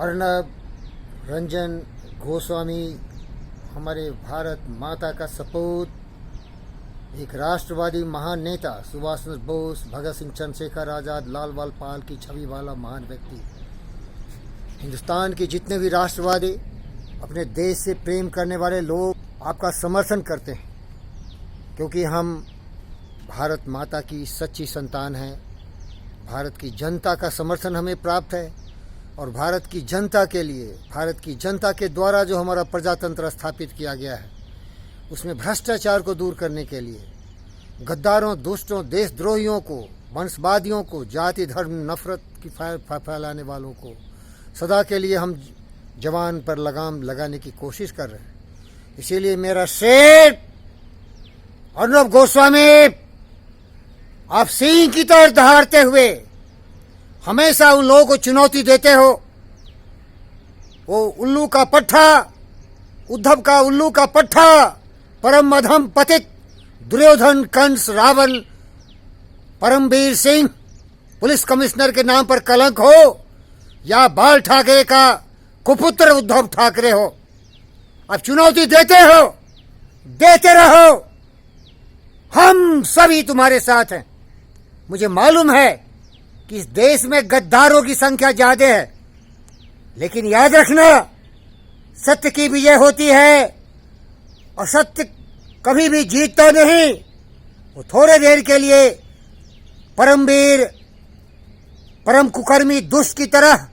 अर्नब रंजन गोस्वामी हमारे भारत माता का सपूत, एक राष्ट्रवादी महान नेता, सुभाष चंद्र बोस, भगत सिंह, चंद्रशेखर आजाद, लाल बाल पाल की छवि वाला महान व्यक्ति। हिंदुस्तान के जितने भी राष्ट्रवादी, अपने देश से प्रेम करने वाले लोग आपका समर्थन करते हैं, क्योंकि हम भारत माता की सच्ची संतान हैं। भारत की जनता का समर्थन हमें प्राप्त है और भारत की जनता के लिए, भारत की जनता के द्वारा जो हमारा प्रजातंत्र स्थापित किया गया है, उसमें भ्रष्टाचार को दूर करने के लिए, गद्दारों, दुष्टों, देशद्रोहियों को, वंशवादियों को, जाति धर्म नफरत की फैलाने वालों को सदा के लिए हम जवान पर लगाम लगाने की कोशिश कर रहे हैं। इसीलिए मेरा शेर अर्नब गोस्वामी, आप सिंह की तरह दहाड़ते हुए हमेशा उन लोगों को चुनौती देते हो। वो उल्लू का पट्टा, उद्धव का उल्लू का पट्टा, परम अधम पतित दुर्योधन, कंस, रावण, परमवीर सिंह पुलिस कमिश्नर के नाम पर कलंक हो, या बाल ठाकरे का कुपुत्र उद्धव ठाकरे हो, आप चुनौती देते हो, देते रहो। हम सभी तुम्हारे साथ हैं। मुझे मालूम है कि इस देश में गद्दारों की संख्या ज्यादा है, लेकिन याद रखना, सत्य की विजय होती है और सत्य कभी भी जीतता नहीं। वो थोड़े देर के लिए परमवीर, परम कुकर्मी दुष्ट की तरह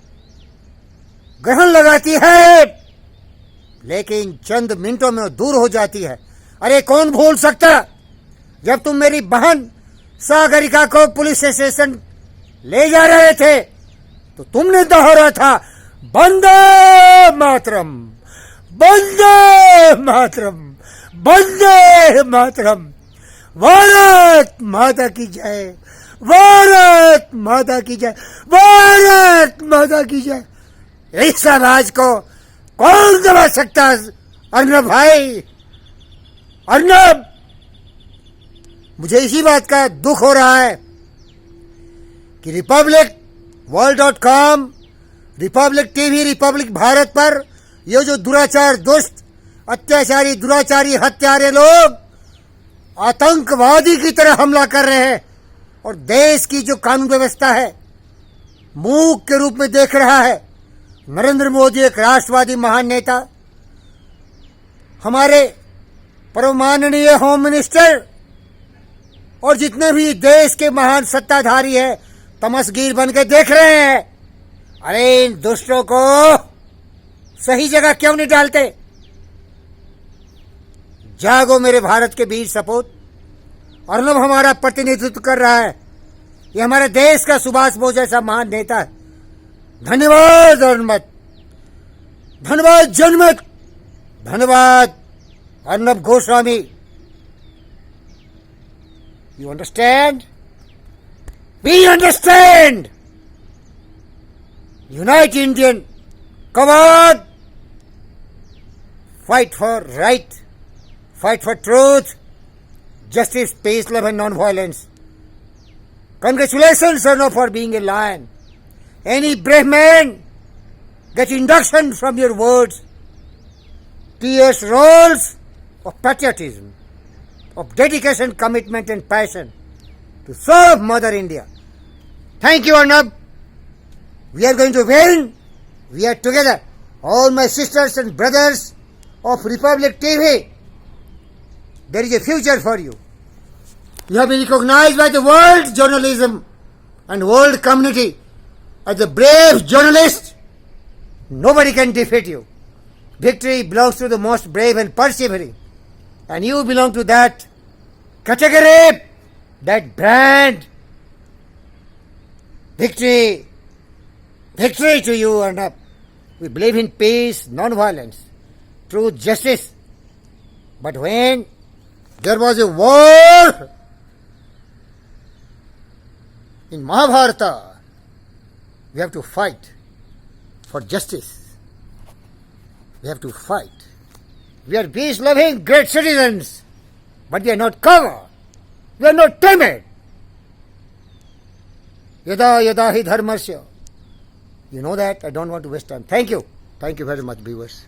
ग्रहण लगाती है, लेकिन चंद मिनटों में वो दूर हो जाती है। अरे कौन भूल सकता, जब तुम मेरी बहन सागरिका को पुलिस स्टेशन ले जा रहे थे तो तुमने दोहरा था, वंदे मातरम, वंदे मातरम, वंदे मातरम, भारत माता की जय, भारत माता की जय, भारत माता की जय। इस आवाज को कौन दबा सकता है? अर्नब भाई, अर्नब, मुझे इसी बात का दुख हो रहा है कि Republic World, Republic TV, Republic Bharat पर ये जो दुराचार, दुष्ट, अत्याचारी, दुराचारी, हत्यारे लोग आतंकवादी की तरह हमला कर रहे हैं और देश की जो कानून व्यवस्था है मूक के रूप में देख रहा है। नरेंद्र मोदी एक राष्ट्रवादी महान नेता, हमारे परम माननीय होम मिनिस्टर और जितने भी देश के महान सत्ताधारी हैं तमसगीर बन के देख रहे हैं। अरे इन दुष्टों को सही जगह क्यों नहीं डालते? जागो मेरे भारत के वीर सपूत। अर्नब हमारा प्रतिनिधित्व कर रहा है, ये हमारे देश का सुभाष बोस जैसा महान नेता है। धन्यवाद अर्नब, धन्यवाद जनमत, धन्यवाद Arnab Goswami. You understand? We understand. Unite Indian. Come on. Fight for right. Fight for truth. Justice, peace, love and non-violence. Congratulations, Arnab, for being a lion. Any brave man get induction from your words. Tears rolls of patriotism, of dedication, commitment and passion to serve Mother India. Thank you, Arnab. We are going to win. We are together. All my sisters and brothers of Republic TV, there is a future for you. You have been recognized by the world journalism and world community as a brave journalist. Nobody can defeat you. Victory belongs to the most brave and persevering. And you belong to that category, that brand. Victory, victory to you, Arnab. We believe in peace, non-violence, truth, justice. But when there was a war in Mahabharata, we have to fight for justice. We have to fight. We are peace-loving, great citizens, but we are not coward. We are not timid. Yada yada hi dharmasya You know that. I don't want to waste time. Thank you very much, viewers.